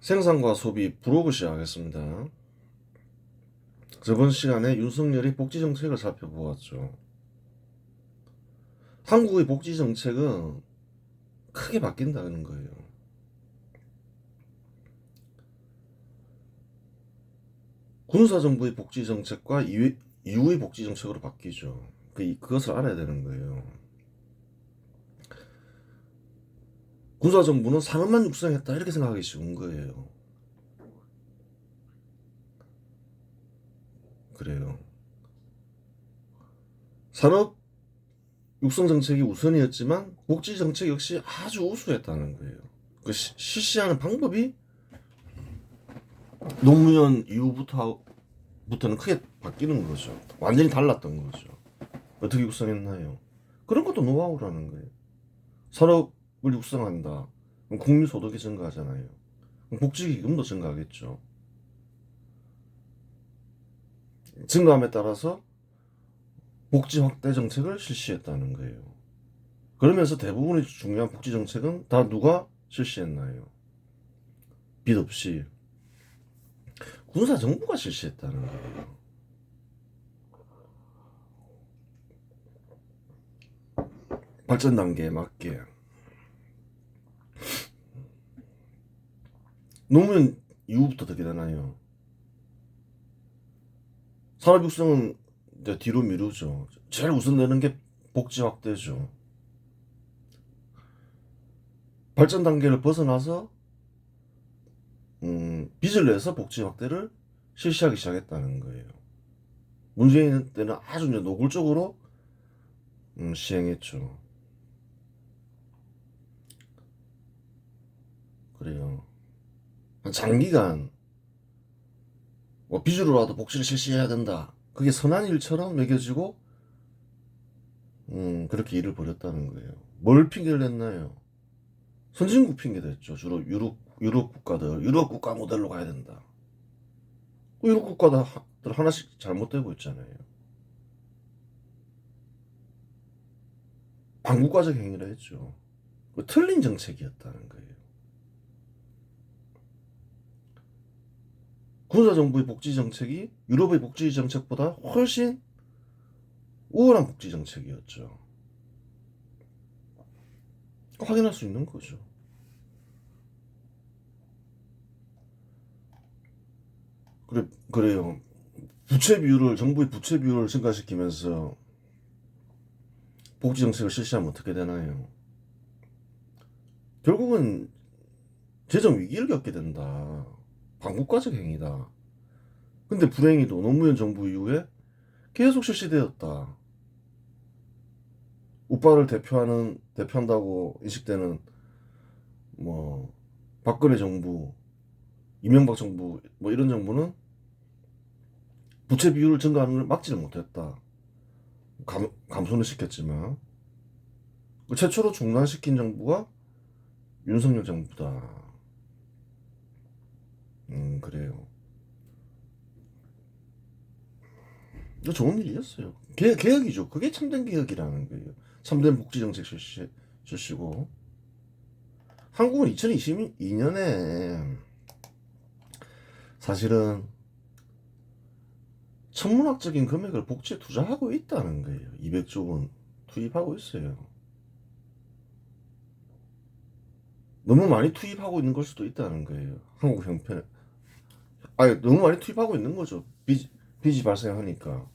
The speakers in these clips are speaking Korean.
생산과 소비 브로그 시작하겠습니다. 저번 시간에 윤석열이 복지 정책을 살펴보았죠. 한국의 복지 정책은 크게 바뀐다는 거예요. 군사정부의 복지 정책과 이후의 복지 정책으로 바뀌죠. 그것을 알아야 되는 거예요. 군사정부는 산업만 육성했다 이렇게 생각하기 쉬운 거예요. 그래요. 산업 육성 정책이 우선이었지만 복지 정책 역시 아주 우수했다는 거예요. 실시하는 방법이 노무현 이후부터는 크게 바뀌는 거죠. 완전히 달랐던 거죠. 어떻게 육성했나요? 그런 것도 노하우라는 거예요. 산업을 육성한다. 그럼 국민소득이 증가하잖아요. 그럼 복지기금도 증가하겠죠. 증가함에 따라서 복지 확대 정책을 실시했다는 거예요. 그러면서 대부분의 중요한 복지 정책은 다 누가 실시했나요? 빚 없이 군사정부가 실시했다는 거예요. 발전 단계에 맞게. 노무현 이후부터 어떻게 되나요? 산업 육성은 이제 뒤로 미루죠. 제일 우선되는 게 복지 확대죠. 발전 단계를 벗어나서 빚을 내서 복지 확대를 실시하기 시작했다는 거예요. 문재인 때는 아주 이제 노골적으로 시행했죠. 그래요. 장기간 뭐 빚으로라도 복지를 실시해야 된다. 그게 선한 일처럼 매겨지고 그렇게 일을 벌였다는 거예요. 뭘 핑계를 냈나요? 선진국 핑계 댔죠. 주로 유럽 국가들, 유럽 국가 모델로 가야 된다. 유럽 국가들 하나씩 잘못되고 있잖아요. 반국가적 행위를 했죠. 틀린 정책이었다는 거예요. 군사정부의 복지 정책이 유럽의 복지 정책보다 훨씬 우월한 복지 정책이었죠. 확인할 수 있는 거죠. 그래요. 정부의 부채 비율을 증가시키면서 복지 정책을 실시하면 어떻게 되나요? 결국은 재정 위기를 겪게 된다. 반국가적 행위다. 근데 불행히도 노무현 정부 이후에 계속 실시되었다. 우파를 대표한다고 인식되는 뭐 박근혜 정부, 이명박 정부 뭐 이런 정부는 부채 비율 증가하는 걸 막지를 못했다. 감소는 시켰지만 최초로 중단시킨 정부가 윤석열 정부다. 그래요. 이거 좋은 일이었어요. 개혁이죠. 그게 참된 개혁이라는 거예요. 참된 복지정책 실시고. 한국은 2022년에 사실은 천문학적인 금액을 복지에 투자하고 있다는 거예요. 200조 원 투입하고 있어요. 너무 많이 투입하고 있는 걸 수도 있다는 거예요. 한국 형편에. 아니, 너무 많이 투입하고 있는 거죠. 빚이 발생하니까.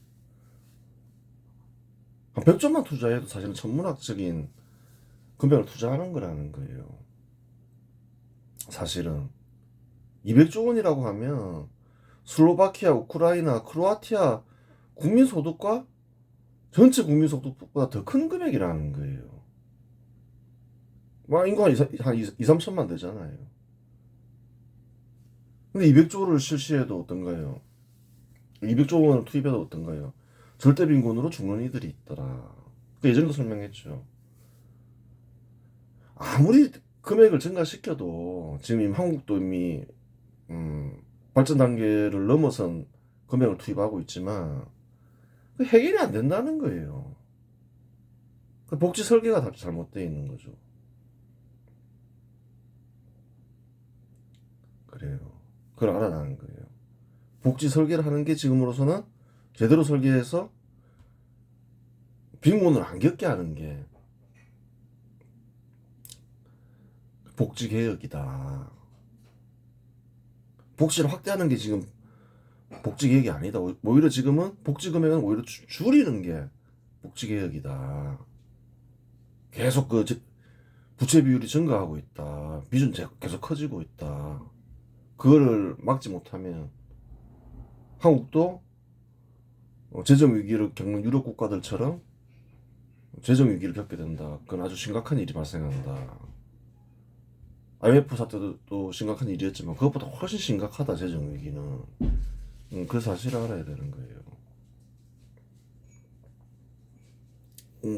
한 100조만 투자해도 사실은 천문학적인 금액을 투자하는 거라는 거예요. 사실은 200조 원이라고 하면 슬로바키아, 우크라이나, 크로아티아 국민 소득과 전체 국민 소득보다 더 큰 금액이라는 거예요. 막 인구 한 2, 3천만 되잖아요. 근데 200조를 실시해도 어떤가요? 200조 원을 투입해도 어떤가요? 절대 빈곤으로 죽는 이들이 있더라. 그 예전에도 설명했죠. 아무리 금액을 증가시켜도 지금 한국도 이미 발전 단계를 넘어선 금액을 투입하고 있지만 그 해결이 안 된다는 거예요. 그 복지 설계가 다 잘못되어 있는 거죠. 그래요. 그걸 알아라는 거예요. 복지 설계를 하는 게 지금으로서는 제대로 설계해서 빈곤을 안 겪게 하는 게 복지 개혁이다. 복지를 확대하는 게 지금 복지 개혁이 아니다. 오히려 지금은 복지 금액은 오히려 줄이는 게 복지 개혁이다. 계속 그 부채 비율이 증가하고 있다. 비준 계속 커지고 있다. 그거를 막지 못하면 한국도 재정 위기를 겪는 유럽 국가들처럼 재정 위기를 겪게 된다. 그건 아주 심각한 일이 발생한다. IMF 사태도 또 심각한 일이었지만 그것보다 훨씬 심각하다. 재정 위기는. 그 사실을 알아야 되는 거예요.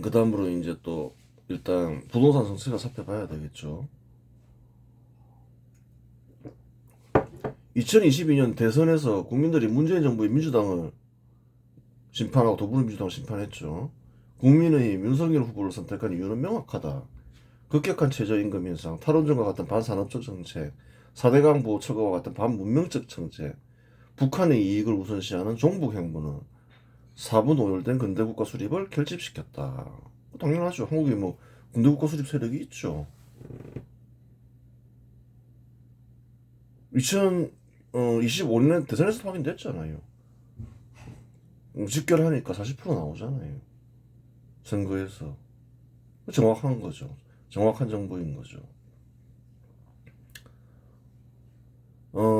그 다음으로 이제 또 일단 부동산 정책을 살펴봐야 되겠죠. 2022년 대선에서 국민들이 문재인 정부의 민주당을 심판하고 더불어민주당을 심판했죠. 국민의힘 윤석열 후보를 선택한 이유는 명확하다. 급격한 최저임금 인상, 탈원전과 같은 반산업적 정책, 4대강 보호 철거와 같은 반문명적 정책, 북한의 이익을 우선시하는 종북 행보는 4분 오열된 근대국가 수립을 결집시켰다. 당연하죠. 한국에 뭐 군대국가 수립 세력이 있죠. 2025년 대선에서 확인됐잖아요. 직결하니까 40% 나오잖아요. 선거에서. 정확한 거죠. 정확한 정보인 거죠.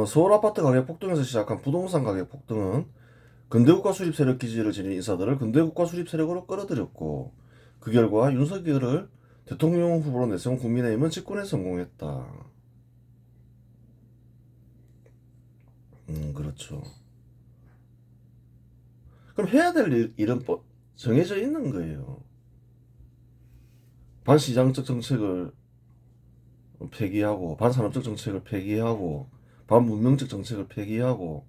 서울 아파트 가격 폭등에서 시작한 부동산 가격 폭등은 근대국가 수립 세력 기지를 지닌 인사들을 근대국가 수립 세력으로 끌어들였고, 그 결과 윤석열을 대통령 후보로 내세운 국민의힘은 집권에 성공했다. 그렇죠. 그럼 해야 될 일은 정해져 있는 거예요. 반시장적 정책을 폐기하고, 반산업적 정책을 폐기하고, 반문명적 정책을 폐기하고,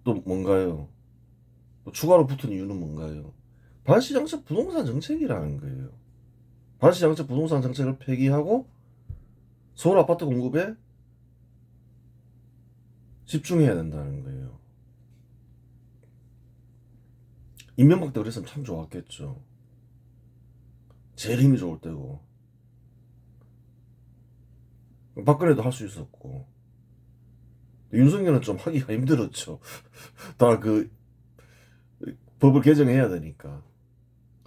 또 뭔가요? 또 추가로 붙은 이유는 뭔가요? 반시장적 부동산 정책이라는 거예요. 반시장적 부동산 정책을 폐기하고 서울 아파트 공급에 집중해야 된다는 거예요. 이명박 때 그랬으면 참 좋았겠죠. 제일 힘이 좋을 때고. 박근혜도 할 수 있었고. 윤석열은 좀 하기가 힘들었죠. 다 그 법을 개정해야 되니까.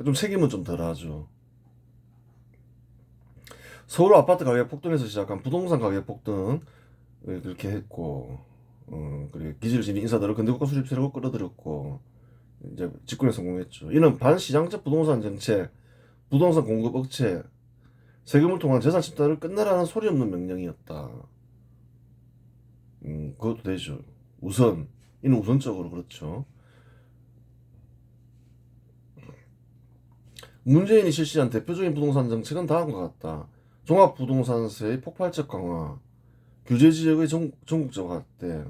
좀 책임은 좀 덜하죠. 서울 아파트 가격 폭등에서 시작한 부동산 가격 폭등 그렇게 했고, 그리고 기지를 지닌 인사들을 근대국가 수립 세력으로 끌어들였고, 이제 집권에 성공했죠. 이는 반시장적 부동산 정책, 부동산 공급 억제, 세금을 통한 재산 침탈을 끝내라는 소리 없는 명령이었다. 그것도 되죠. 이는 우선적으로 그렇죠. 문재인이 실시한 대표적인 부동산 정책은 다음과 같다. 종합부동산세의 폭발적 강화, 규제지역의 전국적 확대,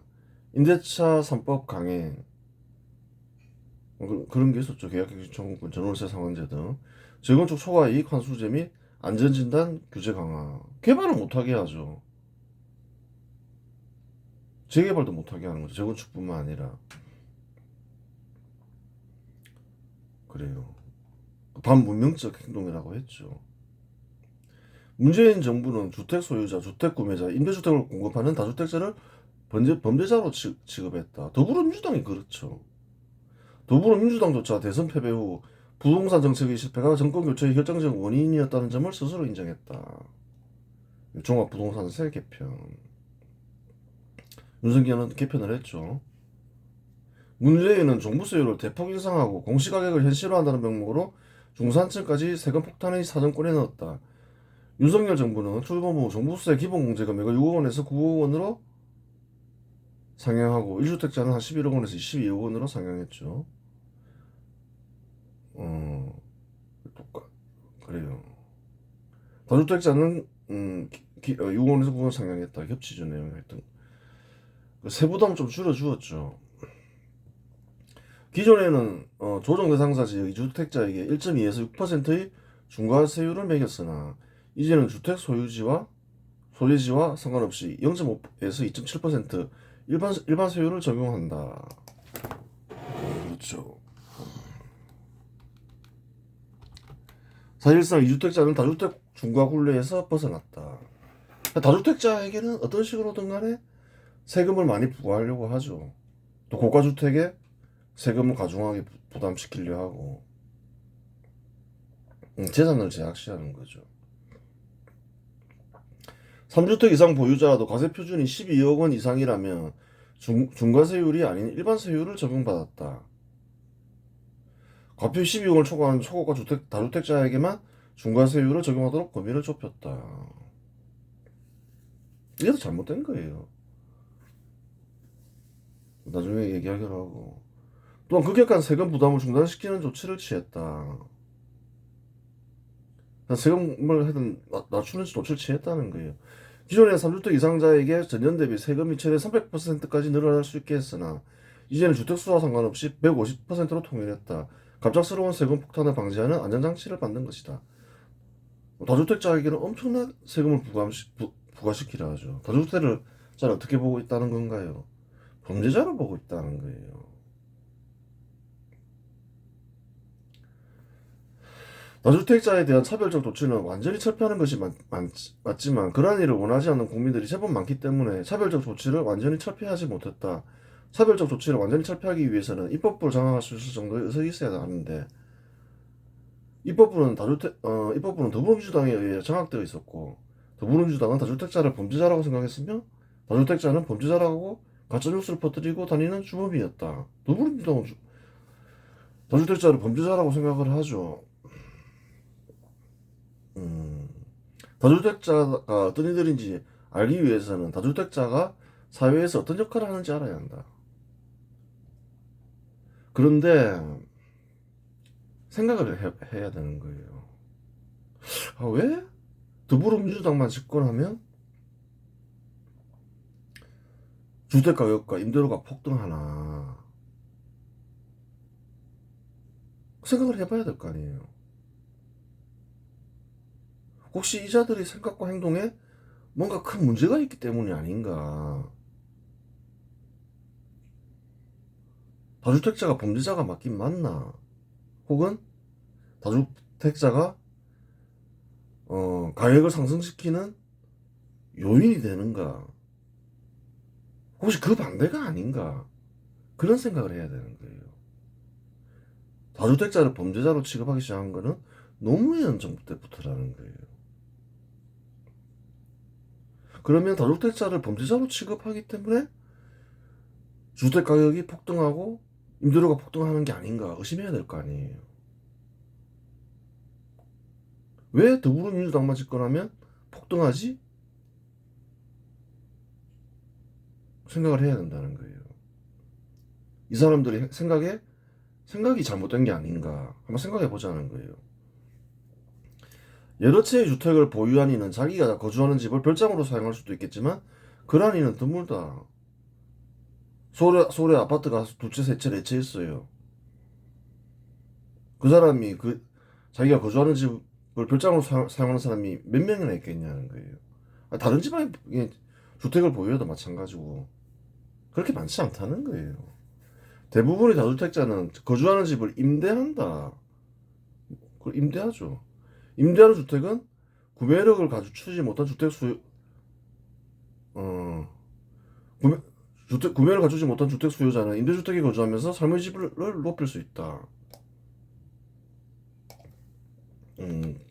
임대차 3법 강행, 그런 게 있었죠. 계약갱신 청구권, 전월세 상한제 등. 재건축 초과이익 환수제 및 안전진단 규제 강화. 개발을 못하게 하죠. 재개발도 못하게 하는 거죠. 재건축뿐만 아니라. 그래요. 반문명적 행동이라고 했죠. 문재인 정부는 주택 소유자, 주택 구매자, 임대주택을 공급하는 다주택자를 범죄자로 취급했다. 더불어민주당이 그렇죠. 더불어민주당조차 대선 패배 후 부동산 정책의 실패가 정권 교체의 결정적 원인이었다는 점을 스스로 인정했다. 종합부동산세 개편. 윤석열은 개편을 했죠. 문재인은 종부세율을 대폭 인상하고 공시가격을 현실화한다는 명목으로 중산층까지 세금 폭탄의 사정권에 넣었다. 윤석열 정부는 출범 후 종부세 기본공제 금액을 6억 원에서 9억 원으로 상향하고 1주택자는 한 11억 원에서 22억 원으로 상향했죠. 그래요. 다주택자는 6억 원에서 9억 원 상향했다. 겹치죠, 내용이 하여튼. 세부담 좀 줄여주었죠. 기존에는 조정 대상자 지역 2주택자에게 1.2에서 6%의 중과세율을 매겼으나 이제는 주택 소유지와 소재지와 상관없이 0.5에서 2.7% 일반 세율을 적용한다. 그렇죠. 사실상 2주택자는 다주택 중과 굴레에서 벗어났다. 다주택자에게는 어떤 식으로든 간에 세금을 많이 부과하려고 하죠. 또 고가주택에 세금을 가중하게 부담시키려 하고 재산을 제약시하는 거죠. 3주택 이상 보유자라도 과세 표준이 12억 원 이상이라면 중과세율이 아닌 일반 세율을 적용받았다. 과표 12억 원을 초과한 초고가 다주택자에게만 중과세율을 적용하도록 범위를 좁혔다. 이게 더 잘못된 거예요. 나중에 얘기하기로 하고. 또한 급격한 세금 부담을 중단시키는 조치를 취했다. 세금을 하든 낮추는 조치를 취했다는 거예요. 기존의 3주택 이상자에게 전년 대비 세금이 최대 300%까지 늘어날 수 있게 했으나 이제는 주택수와 상관없이 150%로 통일했다. 갑작스러운 세금 폭탄을 방지하는 안전장치를 만든 것이다. 다주택자에게는 엄청난 세금을 부과시키려 하죠. 다주택자를 어떻게 보고 있다는 건가요? 범죄자로 보고 있다는 거예요. 다주택자에 대한 차별적 조치는 완전히 철폐하는 것이 맞지만 그러한 일을 원하지 않는 국민들이 제법 많기 때문에 차별적 조치를 완전히 철폐하지 못했다. 차별적 조치를 완전히 철폐하기 위해서는 입법부를 장악할 수 있을 정도의 의석이 있어야 하는데 입법부는 더불어민주당에 의해 장악되어 있었고 더불어민주당은 다주택자를 범죄자라고 생각했으며 다주택자는 범죄자라고 가짜뉴스를 퍼뜨리고 다니는 주범이었다. 더불어민주당은 다주택자를 범죄자라고 생각을 하죠. 다주택자가 어떤 이들인지 알기 위해서는 다주택자가 사회에서 어떤 역할을 하는지 알아야 한다. 그런데 생각을 해야 되는 거예요. 왜 더불어민주당만 집권하면 주택가격과 임대료가 폭등하나 생각을 해봐야 될 거 아니에요. 혹시 이자들의 생각과 행동에 뭔가 큰 문제가 있기 때문이 아닌가. 다주택자가 범죄자가 맞긴 맞나? 혹은 다주택자가 가격을 상승시키는 요인이 되는가? 혹시 그 반대가 아닌가? 그런 생각을 해야 되는 거예요. 다주택자를 범죄자로 취급하기 시작한 거는 노무현 정부 때부터라는 거예요. 그러면 다주택자를 범죄자로 취급하기 때문에 주택가격이 폭등하고 임대료가 폭등하는 게 아닌가 의심해야 될 거 아니에요. 왜 더불어민주당만 집권하면 폭등하지? 생각을 해야 된다는 거예요. 이 사람들이 생각이 잘못된 게 아닌가 한번 생각해 보자는 거예요. 여러 채의 주택을 보유한 이는 자기가 거주하는 집을 별장으로 사용할 수도 있겠지만 그러한 이는 드물다. 서울에 아파트가 두 채, 세 채, 네 채 있어요. 그 사람이 자기가 거주하는 집을 별장으로 사용하는 사람이 몇 명이나 있겠냐는 거예요. 다른 집안에 주택을 보유해도 마찬가지고 그렇게 많지 않다는 거예요. 대부분의 다주택자는 거주하는 집을 임대한다. 그걸 임대하죠. 임대하는 주택은 구매력을 갖추지 못한 구매를 갖추지 못한 주택 수요자는 임대주택에 거주하면서 삶의 질을 높일 수 있다.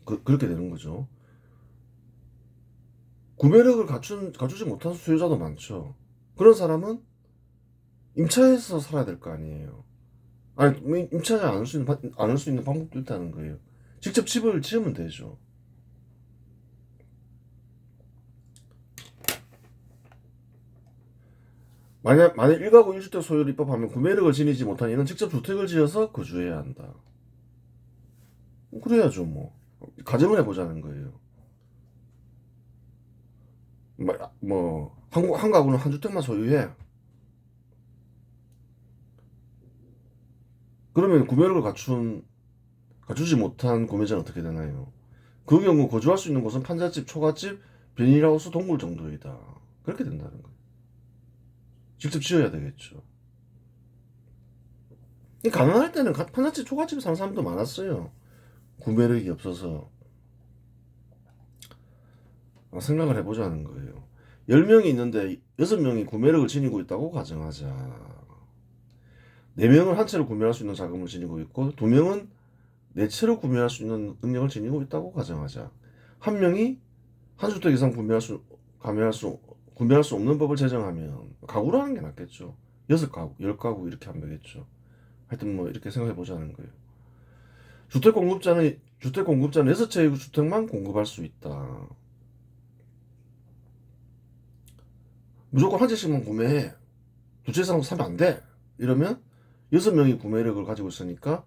그렇게 되는 거죠. 구매력을 갖추지 못한 수요자도 많죠. 그런 사람은 임차해서 살아야 될 거 아니에요. 아니, 임차하지 않을 수 있는 방법도 있다는 거예요. 직접 집을 지으면 되죠. 만약 1가구 1주택 소유를 입법하면 구매력을 지니지 못한 이는 직접 주택을 지어서 거주해야 한다. 그래야죠, 뭐. 가정을 해보자는 거예요. 한 가구는 한 주택만 소유해. 그러면 구매력을 갖추지 못한 구매자는 어떻게 되나요? 그 경우 거주할 수 있는 곳은 판잣집, 초가집, 비닐하우스 동굴 정도이다. 그렇게 된다는 거예요. 직접 지어야 되겠죠. 가난할 때는 판잣집 초가집 사는 사람도 많았어요. 구매력이 없어서. 생각을 해보자는 거예요. 10명이 있는데 6명이 구매력을 지니고 있다고 가정하자. 4명은 한 채를 구매할 수 있는 자금을 지니고 있고 2명은 4채를 구매할 수 있는 능력을 지니고 있다고 가정하자. 한 명이 한 주택 이상 구매할 수 없는 법을 제정하면 가구라는 게 낫겠죠. 6가구, 10가구 이렇게 하면 되겠죠. 하여튼 뭐 이렇게 생각해 보자는 거예요. 주택 공급자는 6채의 주택만 공급할 수 있다. 무조건 한 채씩만 구매해. 2채 이상 사면 안 돼. 이러면 6명이 구매력을 가지고 있으니까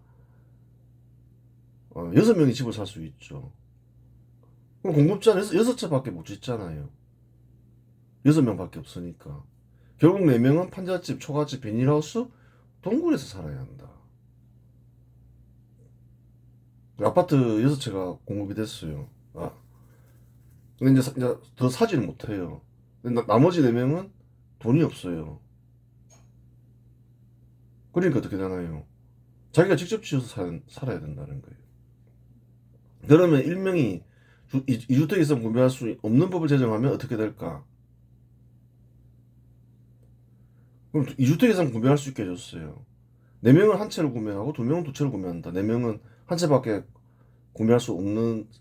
6명이 집을 살 수 있죠. 그럼 공급자는 6채밖에 못 짓잖아요. 6명밖에 없으니까. 결국 4명은 판잣집, 초가집, 비닐하우스, 동굴에서 살아야 한다. 아파트 6채가 공급이 됐어요. 근데 이제 더 사지는 못해요. 근데 나머지 4명은 돈이 없어요. 그러니까 어떻게 되나요? 자기가 직접 지어서 살아야 된다는 거예요. 그러면 1명이 2주택 이상 구매할 수 없는 법을 제정하면 어떻게 될까? 그럼 2주택 이상 구매할 수 있게 해줬어요. 4명은 한 채를 구매하고 2명은 2채를 구매한다. 4명은 한 채밖에 구매할 수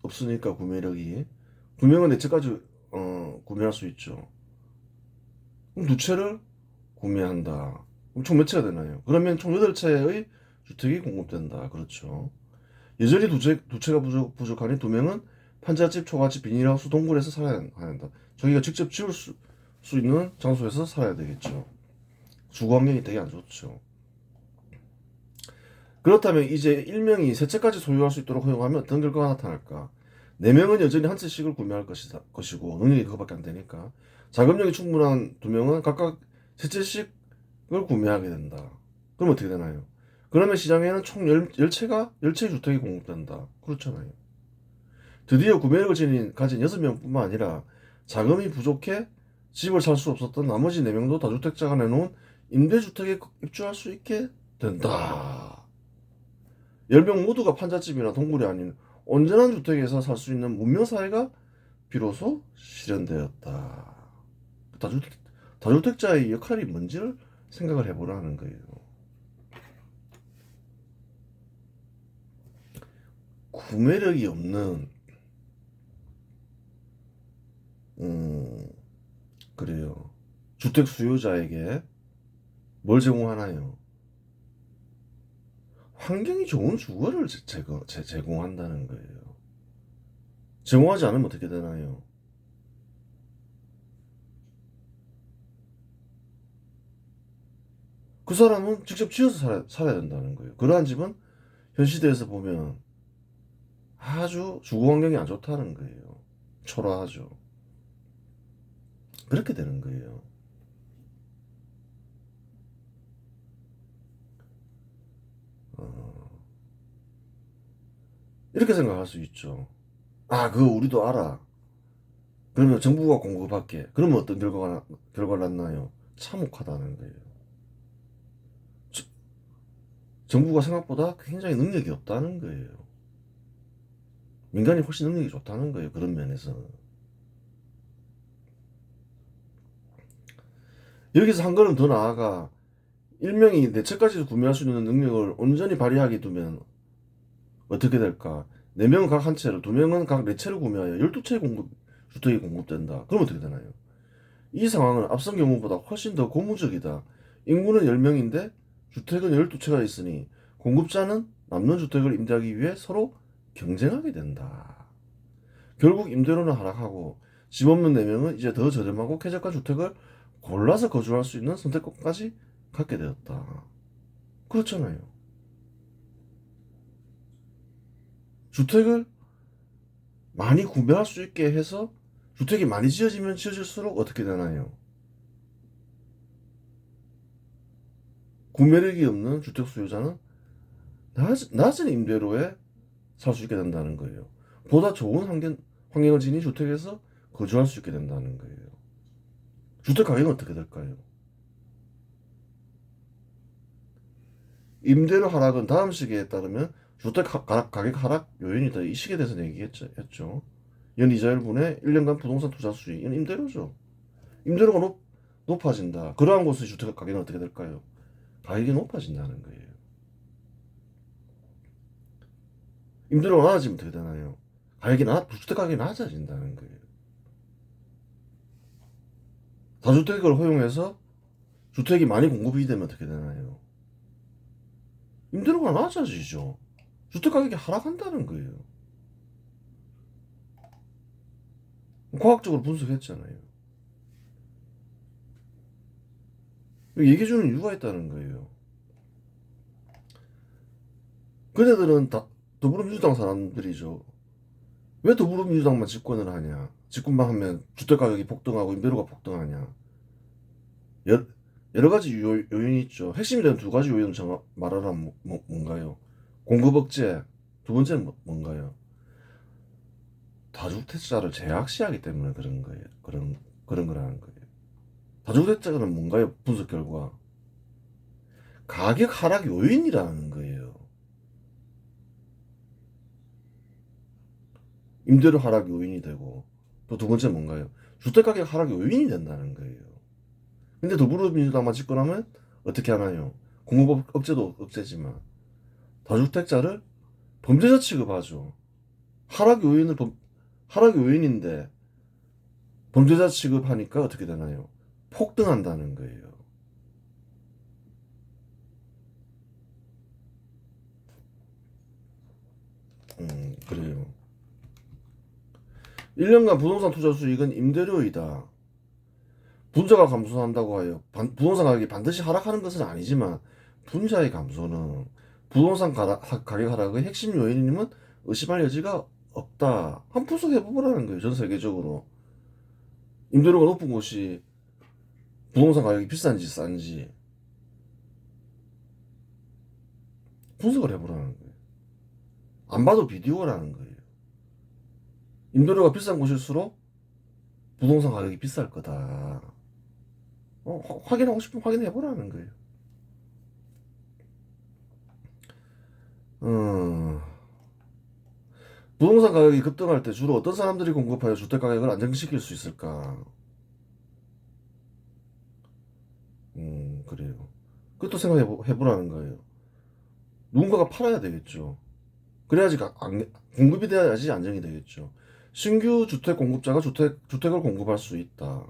없으니까 구매력이. 2명은 4채까지 구매할 수 있죠. 그럼 2채를 구매한다. 그럼 총 몇 채가 되나요? 그러면 총 8채의 주택이 공급된다. 그렇죠. 여전히 2채가 부족하니 2명은 판잣집, 초가집, 비닐하우스, 동굴에서 살아야 한다. 자기가 직접 지을 수 있는 장소에서 살아야 되겠죠. 주거 환경이 되게 안 좋죠. 그렇다면 이제 1명이 3채까지 소유할 수 있도록 허용하면 어떤 결과가 나타날까? 4명은 여전히 한 채씩을 구매할 것이고 능력이 그거밖에 안 되니까 자금력이 충분한 2명은 각각 3채씩을 구매하게 된다. 그럼 어떻게 되나요? 그러면 시장에는 총 10채의 주택이 공급된다. 그렇잖아요. 드디어 구매력을 가진 6명뿐만 아니라 자금이 부족해 집을 살 수 없었던 나머지 4명도 다주택자가 내놓은 임대주택에 입주할 수 있게 된다. 10명 모두가 판잣집이나 동굴이 아닌 온전한 주택에서 살 수 있는 문명사회가 비로소 실현되었다. 다주택자의 역할이 뭔지를 생각을 해보라는 거예요. 구매력이 없는 그래요. 주택 수요자에게 뭘 제공하나요? 환경이 좋은 주거를 제공한다는 거예요. 제공하지 않으면 어떻게 되나요? 그 사람은 직접 지어서 살아야 된다는 거예요. 그러한 집은 현 시대에서 보면 아주 주거 환경이 안 좋다는 거예요. 초라하죠. 그렇게 되는 거예요. 이렇게 생각할 수 있죠. 그거 우리도 알아. 그러면 정부가 공급할게. 그러면 어떤 결과가 났나요? 참혹하다는 거예요. 정부가 생각보다 굉장히 능력이 없다는 거예요. 민간이 훨씬 능력이 좋다는 거예요. 그런 면에서는. 여기서 한 걸음 더 나아가 1명이 4채까지 구매할 수 있는 능력을 온전히 발휘하게 두면 어떻게 될까? 4명은 각 한 채를, 2명은 각 4채를 구매하여 12채의 주택이 공급된다. 그럼 어떻게 되나요? 이 상황은 앞선 경우보다 훨씬 더 고무적이다. 인구는 10명인데 주택은 12채가 있으니 공급자는 남는 주택을 임대하기 위해 서로 경쟁하게 된다. 결국 임대료는 하락하고 집 없는 4명은 이제 더 저렴하고 쾌적한 주택을 골라서 거주할 수 있는 선택권까지 갖게 되었다. 그렇잖아요. 주택을 많이 구매할 수 있게 해서 주택이 많이 지어지면 지어질수록 어떻게 되나요? 구매력이 없는 주택 수요자는 낮은 임대료에 살 수 있게 된다는 거예요. 보다 좋은 환경을 지닌 주택에서 거주할 수 있게 된다는 거예요. 주택 가격은 어떻게 될까요? 임대료 하락은 다음 시기에 따르면 주택 가격 하락 요인이다. 이 시기에 대해서 얘기했죠. 연이자율분의 1년간 부동산 투자 수익. 이건 임대료죠. 임대료가 높아진다. 그러한 곳의 주택 가격은 어떻게 될까요? 가격이 높아진다는 거예요. 임대료가 낮아지면 어떻게 되나요? 주택 가격이 낮아진다는 거예요. 다주택을 허용해서 주택이 많이 공급이 되면 어떻게 되나요? 임대료가 낮아지죠. 주택 가격이 하락한다는 거예요. 과학적으로 분석했잖아요. 얘기해주는 이유가 있다는 거예요. 그네들은 다 더불어민주당 사람들이죠. 왜 더불어민주당만 집권을 하냐? 집권만 하면 주택 가격이 폭등하고 임대료가 폭등하냐? 여, 여러 가지 요인이 있죠. 핵심이 되는 두 가지 요인을 말하라면 뭔가요? 공급 억제. 두 번째는 뭔가요? 다주택자를 제약시하기 때문에 그런 거예요. 그런 거라는 거예요. 다주택자는 뭔가요? 분석 결과 가격 하락 요인이라는 거예요. 임대료 하락 요인이 되고 또 두 번째 뭔가요? 주택 가격 하락 요인이 된다는 거예요. 근데 더불어민주당만 집권하면 어떻게 하나요? 공급 억제도 억제지만 다주택자를 범죄자 취급하죠. 하락 요인인데 범죄자 취급하니까 어떻게 되나요? 폭등한다는 거예요. 그래요. 1년간 부동산 투자 수익은 임대료이다. 분자가 감소한다고 하여 부동산 가격이 반드시 하락하는 것은 아니지만 분자의 감소는 부동산 가격 하락의 핵심 요인임은 의심할 여지가 없다. 한 분석해보라는 거예요. 전 세계적으로. 임대료가 높은 곳이 부동산 가격이 비싼지 싼지 분석을 해보라는 거예요. 안 봐도 비디오라는 거예요. 임대료가 비싼 곳일수록 부동산 가격이 비쌀 거다. 확인하고 싶으면 확인해보라는 거예요. 음, 부동산 가격이 급등할 때 주로 어떤 사람들이 공급하여 주택 가격을 안정시킬 수 있을까? 그래요. 그것도 생각해보라는 거예요. 누군가가 팔아야 되겠죠. 그래야지 공급이 돼야지 안정이 되겠죠. 신규 주택 공급자가 주택을 공급할 수 있다.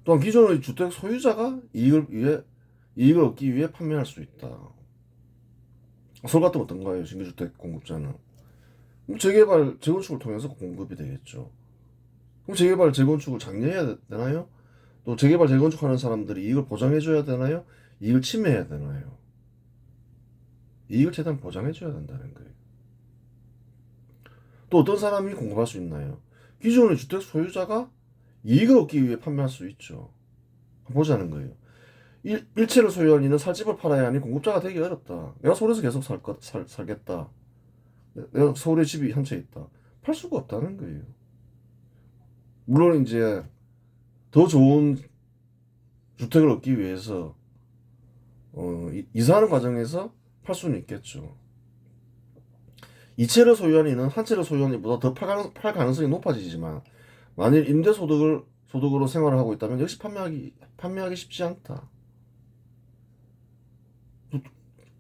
또한 기존의 주택 소유자가 이익을 얻기 위해 판매할 수 있다. 서울 같은 건 어떤가요? 신규 주택 공급자는 재개발, 재건축을 통해서 공급이 되겠죠. 그럼 재개발, 재건축을 장려해야 되나요? 또 재개발, 재건축하는 사람들이 이익을 보장해줘야 되나요? 이익을 침해해야 되나요? 이익을 최대한 보장해줘야 된다는 거예요. 또 어떤 사람이 공급할 수 있나요? 기존의 주택 소유자가 이익을 얻기 위해 판매할 수 있죠. 보자는 거예요. 일체를 소유한 이는 살 집을 팔아야 하니 공급자가 되기 어렵다. 내가 서울에서 계속 살겠다. 내가 서울에 집이 한 채 있다. 팔 수가 없다는 거예요. 물론 이제 더 좋은 주택을 얻기 위해서 이사하는 과정에서 팔 수는 있겠죠. 이채를 소유한 이는 한 채를 소유한 이보다 더 팔 가능성이 높아지지만 만일 소득으로 생활을 하고 있다면 역시 판매하기 쉽지 않다.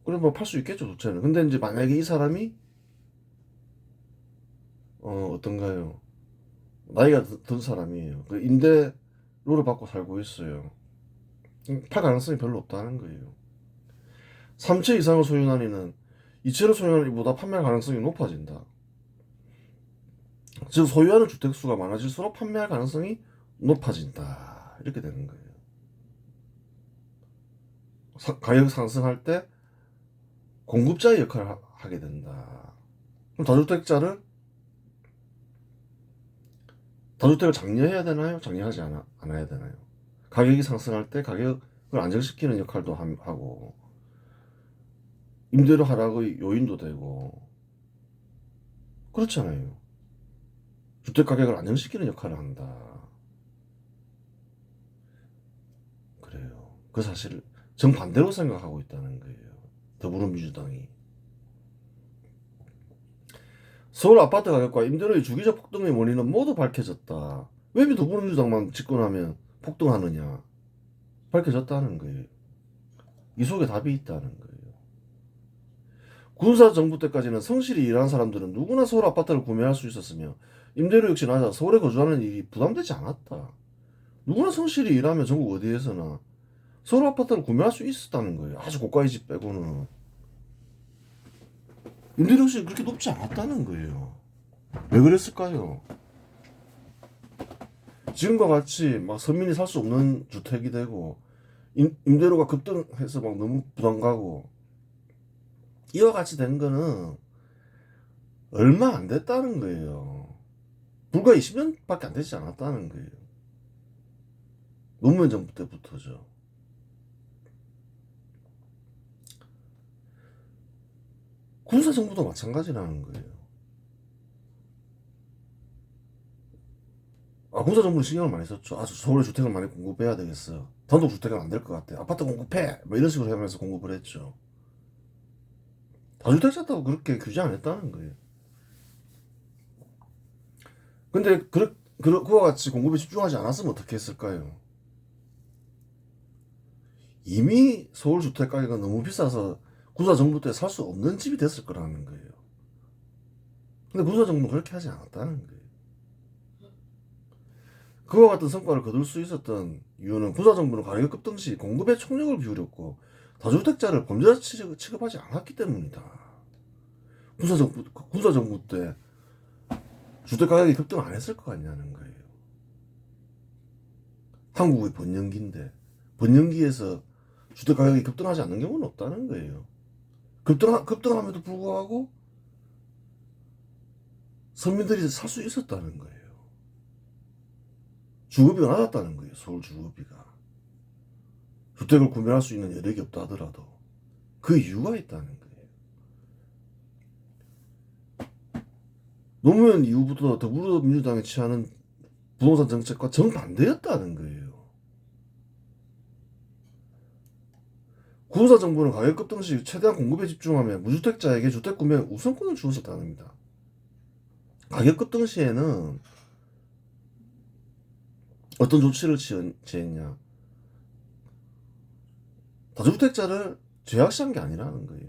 그래 뭐 팔 수 있겠죠, 두 채는. 근데 이제 만약에 이 사람이 어떤가요? 나이가 든 사람이에요. 그 임대료를 받고 살고 있어요. 팔 가능성이 별로 없다는 거예요. 3채 이상을 소유한 이는 2채를 소유한 이보다 판매 가능성이 높아진다. 즉 소유하는 주택 수가 많아질수록 판매할 가능성이 높아진다. 이렇게 되는 거예요. 가격 상승할 때 공급자의 역할을 하게 된다. 그럼 다주택을 장려해야 되나요? 장려하지 않아야 되나요? 가격이 상승할 때 가격을 안정시키는 역할도 하고 임대료 하락의 요인도 되고 그렇잖아요. 주택 가격을 안정시키는 역할을 한다. 그래요. 그 사실을 정반대로 생각하고 있다는 거예요. 더불어민주당이. 서울 아파트 가격과 임대료의 주기적 폭등의 원인은 모두 밝혀졌다. 왜 더불어민주당만 집권하면 폭등하느냐. 밝혀졌다는 거예요. 이 속에 답이 있다는 거예요. 군사정부 때까지는 성실히 일하는 사람들은 누구나 서울 아파트를 구매할 수 있었으며 임대료 역시 낮아 서울에 거주하는 일이 부담되지 않았다. 누구나 성실히 일하면 전국 어디에서나 서울 아파트를 구매할 수 있었다는 거예요. 아주 고가의 집 빼고는. 임대료 역시 그렇게 높지 않았다는 거예요. 왜 그랬을까요? 지금과 같이 막 서민이 살 수 없는 주택이 되고 임대료가 급등해서 막 너무 부담 가고 이와 같이 된 거는 얼마 안 됐다는 거예요. 불과 20년밖에 안 되지 않았다는 거예요. 노무현 정부 때부터죠. 군사정부도 마찬가지라는 거예요. 군사정부는 신경을 많이 썼죠. 서울에 주택을 많이 공급해야 되겠어. 단독주택은 안 될 것 같아. 아파트 공급해! 뭐 이런 식으로 하면서 공급을 했죠. 다주택자다고 그렇게 규제 안 했다는 거예요. 근데 그와 같이 공급에 집중하지 않았으면 어떻게 했을까요? 이미 서울 주택 가격이 너무 비싸서 군사정부 때 살 수 없는 집이 됐을 거라는 거예요. 근데 군사정부는 그렇게 하지 않았다는 거예요. 그와 같은 성과를 거둘 수 있었던 이유는 군사정부는 가격 급등 시 공급에 총력을 기울였고 다주택자를 범죄자 취급하지 않았기 때문이다. 군사정부 때 주택 가격이 급등 안 했을 것 같냐는 거예요. 한국의 번영기인데 번영기에서 주택 가격이 급등하지 않는 경우는 없다는 거예요. 급등함에도 불구하고 서민들이 살 수 있었다는 거예요. 주거비가 낮았다는 거예요. 서울 주거비가. 주택을 구매할 수 있는 여력이 없다 하더라도 그 이유가 있다는 거예요. 노무현 이후부터 더불어민주당이 취하는 부동산 정책과 정반대였다는 거예요. 군사정부는 가격 급등 시 최대한 공급에 집중하며 무주택자에게 주택 구매 우선권을 주었었다는 겁니다. 가격 급등 시에는 어떤 조치를 취했냐. 다주택자를 제약시한 게 아니라는 거예요.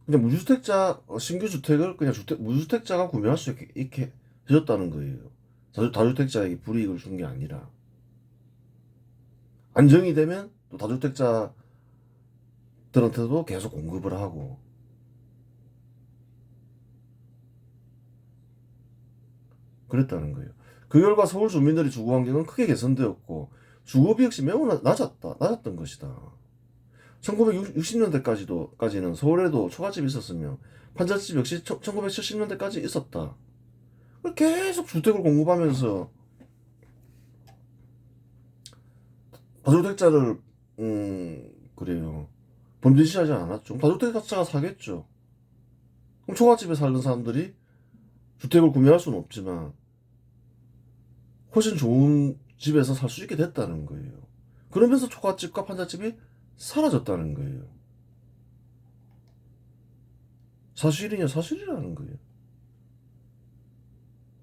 그냥 무주택자, 신규 주택을 그냥 무주택자가 구매할 수 있게 해줬다는 거예요. 다주택자에게 불이익을 준 게 아니라. 안정이 되면 또 다주택자들한테도 계속 공급을 하고. 그랬다는 거예요. 그 결과 서울 주민들의 주거 환경은 크게 개선되었고 주거비 역시 매우 낮았던 것이다. 1960년대까지는 서울에도 초가집이 있었으며 판잣집 역시 1970년대까지 있었다. 계속 주택을 공급하면서 다주택자를 그래요. 범죄시하지 않았죠. 다주택자가 사겠죠. 그럼 초가집에 살던 사람들이 주택을 구매할 수는 없지만 훨씬 좋은 집에서 살 수 있게 됐다는 거예요. 그러면서 초가집과 판잣집이 사라졌다는 거예요. 사실이냐 사실이라는 거예요.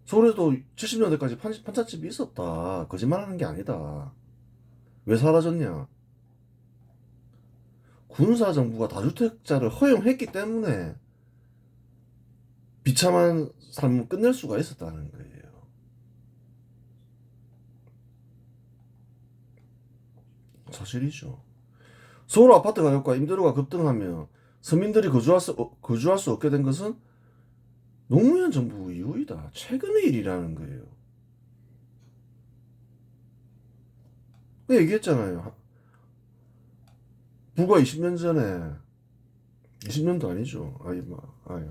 서울에도 70년대까지 판잣집이 있었다. 거짓말하는 게 아니다. 왜 사라졌냐? 군사정부가 다주택자를 허용했기 때문에 비참한 삶을 끝낼 수가 있었다는 거예요. 사실이죠. 서울 아파트 가격과 임대료가 급등하며 서민들이 거주할 수 없게 된 것은 노무현 정부 이후이다. 최근의 일이라는 거예요. 얘기했잖아요. 불과 20년 전에 20년도 아니죠.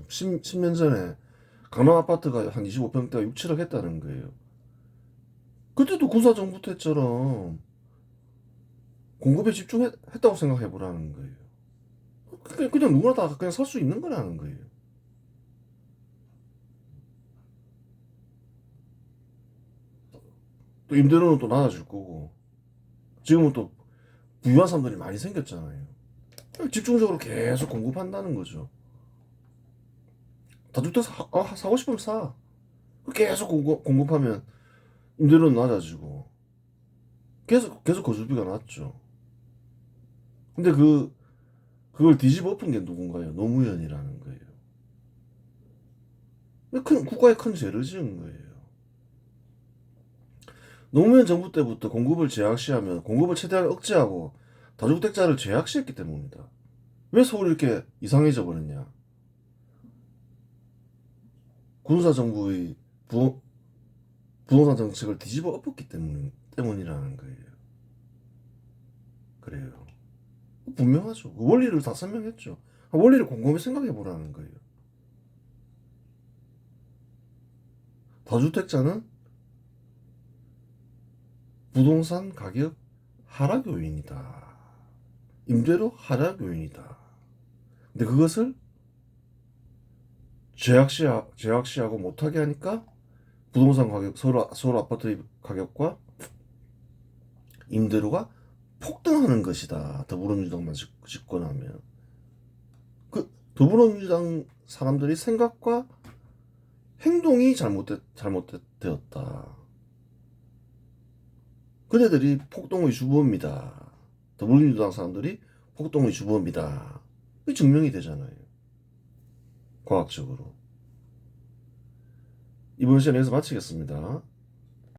10년 전에 강남 아파트가 한 25평대가 6, 7억 했다는 거예요. 그때도 군사정부 때처럼 공급에 집중했다고 생각해 보라는 거예요. 그냥 누구나 다 그냥 살 수 있는 거라는 거예요. 또 임대료는 또 낮아질 거고. 지금은 또 부유한 사람들이 많이 생겼잖아요. 집중적으로 계속 공급한다는 거죠. 다주택 사고 싶으면 사. 계속 공급하면 임대료는 낮아지고 계속 거주비가 낮죠. 근데 그걸 뒤집어 엎은 게 누군가요? 노무현이라는 거예요. 국가에 큰 죄를 지은 거예요. 노무현 정부 때부터 공급을 제약시하면 공급을 최대한 억제하고 다주택자를 제약시했기 때문입니다. 왜 서울이 이렇게 이상해져 버렸냐? 군사 정부의 부동산 정책을 뒤집어 엎었기 때문이라는 거예요. 그래요. 분명하죠. 그 원리를 다 설명했죠. 원리를 곰곰이 생각해 보라는 거예요. 다주택자는 부동산 가격 하락 요인이다. 임대료 하락 요인이다. 근데 그것을 제약시하고 못하게 하니까 부동산 가격, 서울 아파트 가격과 임대료가 폭등하는 것이다. 더불어민주당만 집권하면. 그 더불어민주당 사람들이 생각과 행동이 잘못되었다. 그네들이 폭동의 주범입니다. 더불어민주당 사람들이 폭동의 주범이다. 이 증명이 되잖아요. 과학적으로. 이번 시간 여기서 마치겠습니다.